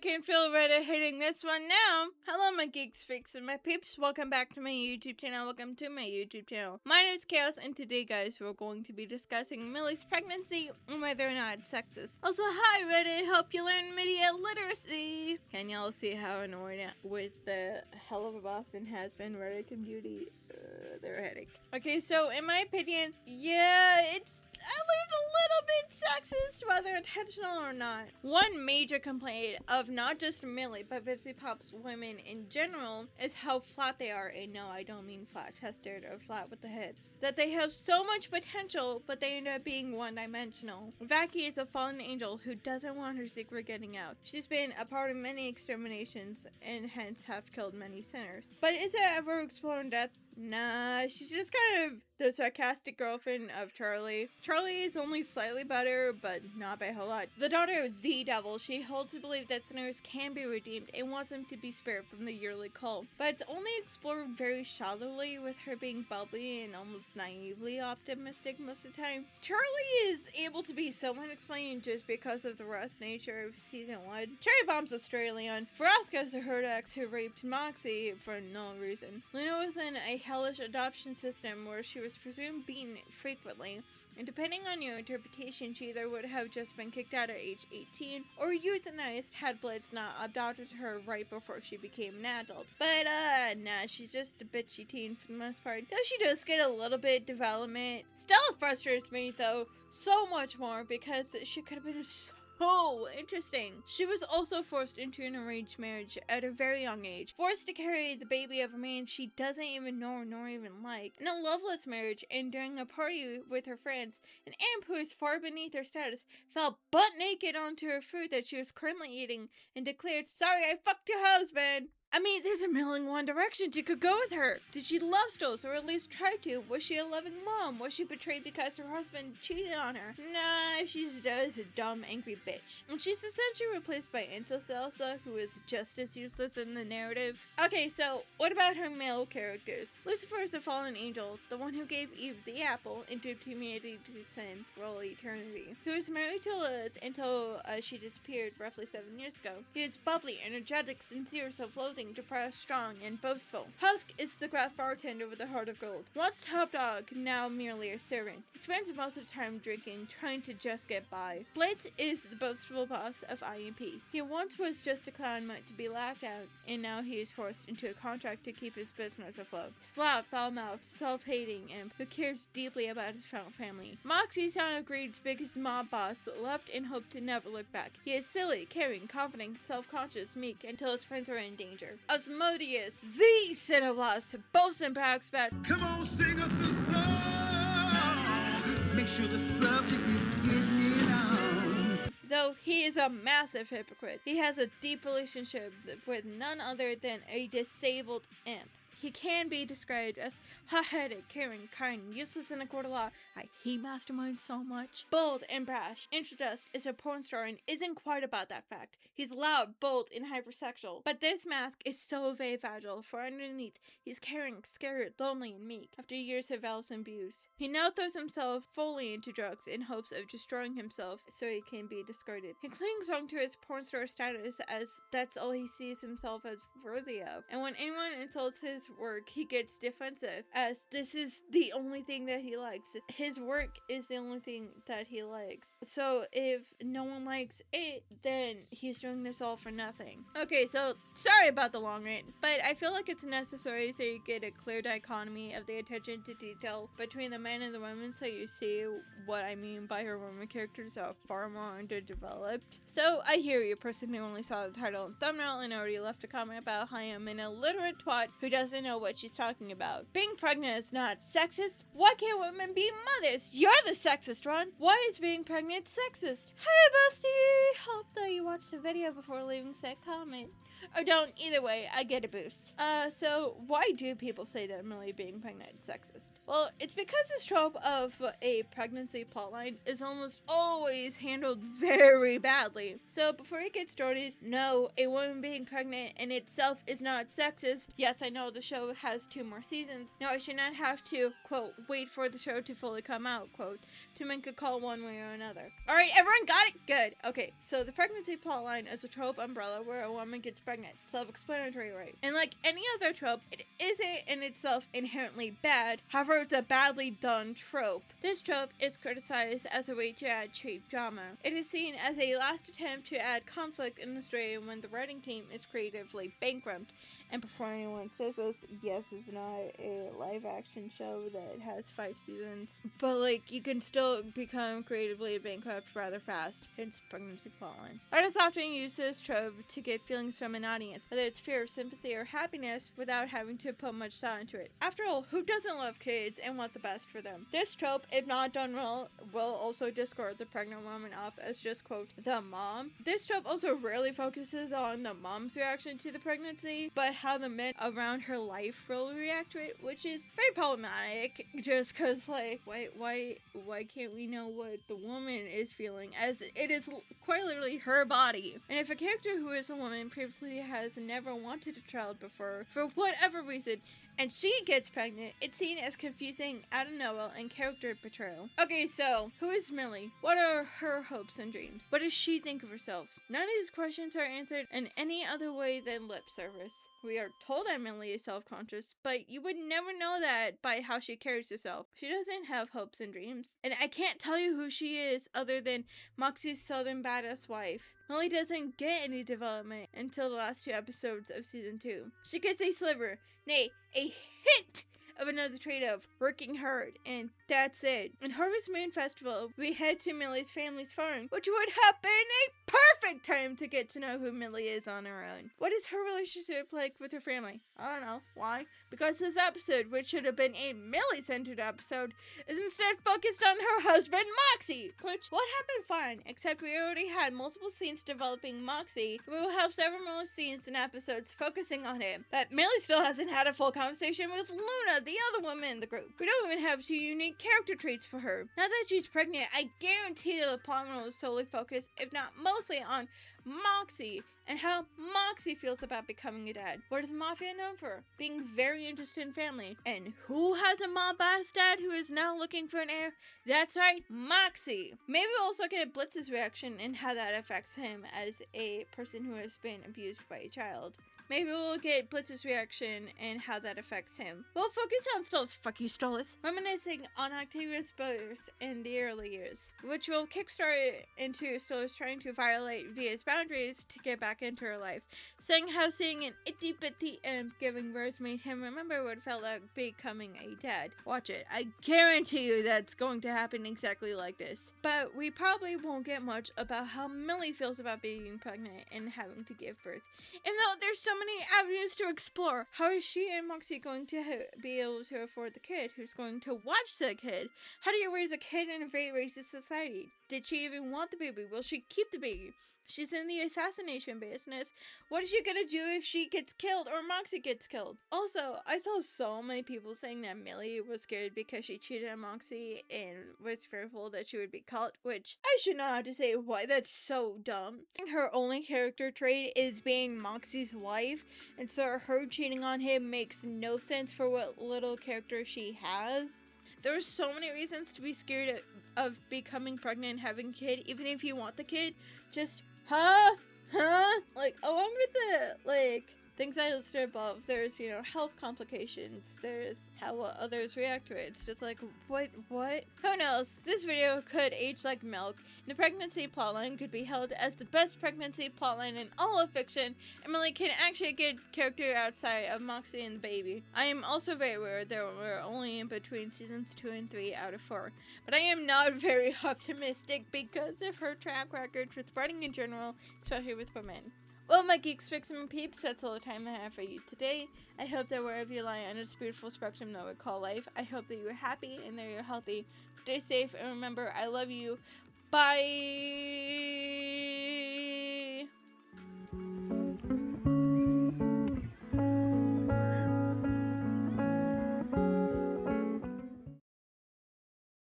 can feel Reddit hitting this one now. Hello my geeks, freaks, and my peeps. Welcome back to my YouTube channel. Welcome to my YouTube channel. My name is Chaos, and today, guys, we're going to be discussing Millie's pregnancy and whether or not it's sexist. Also, hi Reddit, hope you learn media literacy. Can y'all see how annoyed with the hell of a Boston has been Reddit community? They're a headache. Okay, so in my opinion, yeah, it's at least a little bit sexist, whether intentional or not. One major complaint of not just Millie, but Vipsy Pop's women in general is how flat they are. And no, I don't mean flat-chested or flat with the hips. That they have so much potential, but they end up being one-dimensional. Vaki is a fallen angel who doesn't want her secret getting out. She's been a part of many exterminations and hence have killed many sinners. But is it ever explored in depth? Nah, she's just kind of the sarcastic girlfriend of Charlie. Charlie is only slightly better, but not by a whole lot. The daughter of the devil, she holds to believe that sinners can be redeemed and wants them to be spared from the yearly call. But it's only explored very shallowly, with her being bubbly and almost naively optimistic most of the time. Charlie is able to be somewhat explained just because of the rust nature of season 1. Cherry Bomb's Australian. Frasco's the herd ex who raped Moxie for no reason. Luna was in a hellish adoption system where she was presumed beaten frequently, and depending on your interpretation, she either would have just been kicked out at age 18 or euthanized had Blitz not adopted her right before she became an adult. But nah, she's just a bitchy teen for the most part. Though she does get a little bit development. Stella frustrates me though so much more because she could have been so interesting. She was also forced into an arranged marriage at a very young age, forced to carry the baby of a man she doesn't even know nor even like, in a loveless marriage, and during a party with her friends, an amp who is far beneath her status fell butt naked onto her food that she was currently eating and declared, "Sorry, I fucked your husband." I mean, there's a million one directions you could go with her. Did she love Stills, or at least try to? Was she a loving mom? Was she betrayed because her husband cheated on her? Nah, she's just a dumb, angry bitch. And she's essentially replaced by Incest Elsa, who is just as useless in the narrative. Okay, so what about her male characters? Lucifer is the fallen angel, the one who gave Eve the apple and duped humanity to sin for all eternity. He was married to Lilith until she disappeared roughly 7 years ago. He was bubbly, energetic, sincere, self-loathing, depressed, strong, and boastful. Husk is the gruff bartender with a heart of gold. Once top dog, now merely a servant. He spends most of the time drinking, trying to just get by. Blitz is the boastful boss of IMP. He once was just a clown meant to be laughed at, and now he is forced into a contract to keep his business afloat. Slout, foul-mouthed, self-hating imp who cares deeply about his family. Moxie, Sound of Greed's biggest mob boss, loved and hoped to never look back. He is silly, caring, confident, self-conscious, meek, until his friends are in danger. Asmodeus, the sin of lust, boasts and brags about, "Come on, sing us a song. Make sure the subject is getting it on." Though he is a massive hypocrite. He has a deep relationship with none other than a disabled imp. He can be described as hot-headed, caring, kind, useless in a court of law. I hate masterminds so much. Bold and brash. Introdust is a porn star and isn't quite about that fact. He's loud, bold, and hypersexual. But this mask is so very fragile, for underneath, he's caring, scared, lonely, and meek. After years of Alice and abuse, he now throws himself fully into drugs in hopes of destroying himself so he can be discarded. He clings on to his porn star status as that's all he sees himself as worthy of. And when anyone insults his work, he gets defensive, as this is the only thing that he likes. His work is the only thing that he likes. So if no one likes it, then he's doing this all for nothing. Okay, so sorry about the long rant, but I feel like it's necessary so you get a clear dichotomy of the attention to detail between the men and the women, so you see what I mean by her women characters are far more underdeveloped. So I hear you, person who only saw the title and thumbnail and already left a comment about how I am an illiterate twat who doesn't know what she's talking about. Being pregnant is not sexist. Why can't women be mothers? You're the sexist one. Why is being pregnant sexist? Hey bestie! Hope that you watched the video before leaving said comment. Or don't, either way, I get a boost. So why do people say that Millie being pregnant is sexist? Well, it's because this trope of a pregnancy plotline is almost always handled very badly. So before we get started, no, a woman being pregnant in itself is not sexist. Yes, I know the show has 2 more seasons. No, I should not have to, quote, wait for the show to fully come out, quote, to make a call one way or another. Alright, everyone got it? Good. Okay, so the pregnancy plotline is a trope umbrella where a woman gets pregnant. Self-explanatory, right? And like any other trope, it isn't in itself inherently bad. However, it's a badly done trope. This trope is criticized as a way to add cheap drama. It is seen as a last attempt to add conflict in the story when the writing team is creatively bankrupt. And before anyone says this, yes, it's not a live action show that has 5 seasons. But like, you can still become creatively bankrupt rather fast. Hence pregnancy plotline. Artists often use this trope to get feelings from an audience, whether it's fear, sympathy, or happiness, without having to put much thought into it. After all, who doesn't love kids and want the best for them? This trope, if not done well, will also discard the pregnant woman off as just, quote, the mom. This trope also rarely focuses on the mom's reaction to the pregnancy, but how the men around her life will react to it, which is very problematic, just because, like, why can't we know what the woman is feeling, as it is quite literally her body. And if a character who is a woman previously has never wanted a child before, for whatever reason, and she gets pregnant, it's seen as confusing, out of nowhere, and character betrayal. Okay, so, who is Millie? What are her hopes and dreams? What does she think of herself? None of these questions are answered in any other way than lip service. We are told that Millie is self-conscious, but you would never know that by how she carries herself. She doesn't have hopes and dreams. And I can't tell you who she is other than Moxie's southern badass wife. Millie doesn't get any development until the last 2 episodes of season 2. She gets a sliver, nay, a hint of another trait of working hard, and that's it. In Harvest Moon Festival, we head to Millie's family's farm, which would have been a perfect time to get to know who Millie is on her own. What is her relationship like with her family? I don't know. Why? Because this episode, which should have been a Millie-centered episode, is instead focused on her husband, Moxie, which would have been fine, except we already had multiple scenes developing Moxie. We will have several more scenes and episodes focusing on him, but Millie still hasn't had a full conversation with Luna, the other woman in the group. We don't even have 2 unique character traits for her. Now that she's pregnant, I guarantee the plot will solely focus, if not mostly, on Moxie and how Moxie feels about becoming a dad. What is Mafia known for? Being very interested in family. And who has a mob-ass dad who is now looking for an heir? That's right, Moxie. Maybe we'll also get Blitz's reaction and how that affects him as a person who has been abused by a child. Maybe we'll get Blitz's reaction and how that affects him. We'll focus on Stolas, fuck you Stolas, reminiscing on Octavia's birth in the early years, which will kickstart into Stolas trying to violate Via's boundaries to get back into her life, saying how seeing an itty bitty imp giving birth made him remember what it felt like becoming a dad. Watch it. I guarantee you that's going to happen exactly like this. But we probably won't get much about how Millie feels about being pregnant and having to give birth. Even though there's so many avenues to explore. How is she and Moxie going to be able to afford the kid? Who's going to watch the kid? How do you raise a kid in a very racist society? Did she even want the baby? Will she keep the baby? She's in the assassination business. What is she gonna do if she gets killed or Moxie gets killed? Also, I saw so many people saying that Millie was scared because she cheated on Moxie and was fearful that she would be caught, which I should not have to say why that's so dumb. Her only character trait is being Moxie's wife, and so her cheating on him makes no sense for what little character she has. There are so many reasons to be scared of becoming pregnant and having a kid, even if you want the kid. Just, like, along with the, like, things I listed above, there's, you know, health complications, there's how others react to it. It's just like, what? Who knows? This video could age like milk, and the pregnancy plotline could be held as the best pregnancy plotline in all of fiction, and Millie can actually get character outside of Moxie and the baby. I am also very aware that we're only in between seasons 2 and 3 out of 4, but I am not very optimistic because of her track record with writing in general, especially with women. Well, my geeks, fix, and peeps, that's all the time I have for you today. I hope that wherever you lie on this beautiful spectrum that we call life, I hope that you're happy and that you're healthy. Stay safe, and remember, I love you. Bye!